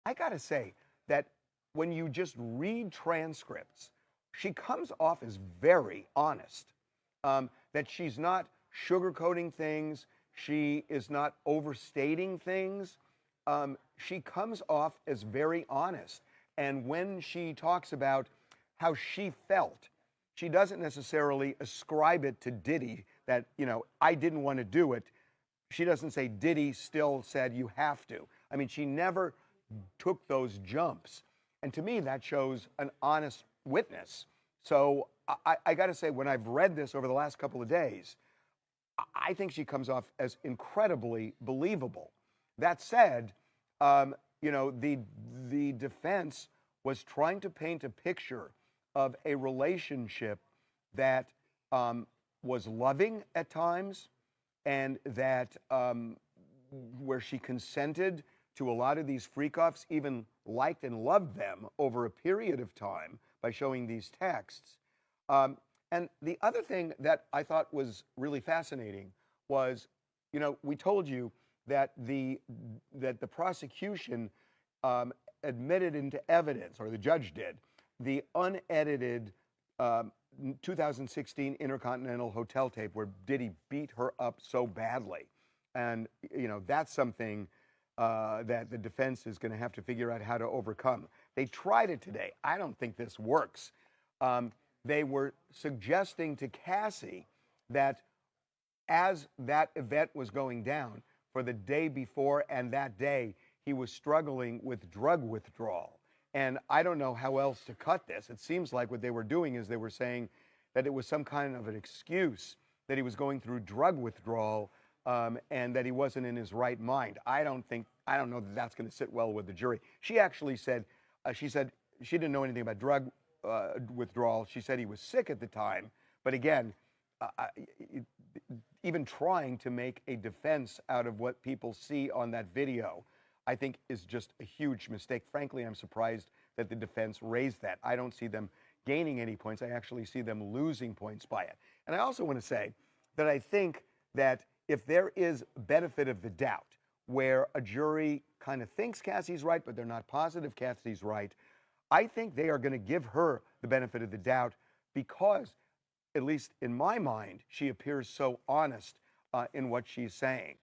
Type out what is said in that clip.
I got to say that when you just read transcripts, she comes off as very honest. That she's not sugarcoating things, she is not overstating things. She comes off as very honest. And when she talks about how she felt, she doesn't necessarily ascribe it to Diddy that, I didn't want to do it. She doesn't say Diddy still said you have to. I mean, she never took those jumps. And to me, that shows an honest witness. So I got to say, when I've read this over the last couple of days, I think she comes off as incredibly believable. That said, the defense was trying to paint a picture of a relationship that was loving at times, and that where she consented to a lot of these freak-offs, even liked and loved them over a period of time by showing these texts. And the other thing that I thought was really fascinating was, we told you that the prosecution admitted into evidence, or the judge did, the unedited 2016 Intercontinental Hotel tape where Diddy beat her up so badly. And, that's something that the defense is going to have to figure out how to overcome. They tried it today. I don't think this works. They were suggesting to Cassie that as that event was going down, for the day before and that day, he was struggling with drug withdrawal. And I don't know how else to cut this. It seems like what they were doing is they were saying that it was some kind of an excuse that he was going through drug withdrawal, and that he wasn't in his right mind. I don't know that that's going to sit well with the jury. She actually said, she didn't know anything about drug withdrawal. She said he was sick at the time. But again, even trying to make a defense out of what people see on that video, I think is just a huge mistake. Frankly, I'm surprised that the defense raised that. I don't see them gaining any points. I actually see them losing points by it. And I also want to say that I think that if there is benefit of the doubt, where a jury kind of thinks Cassie's right, but they're not positive Cassie's right, I think they are going to give her the benefit of the doubt because, at least in my mind, she appears so honest in what she's saying.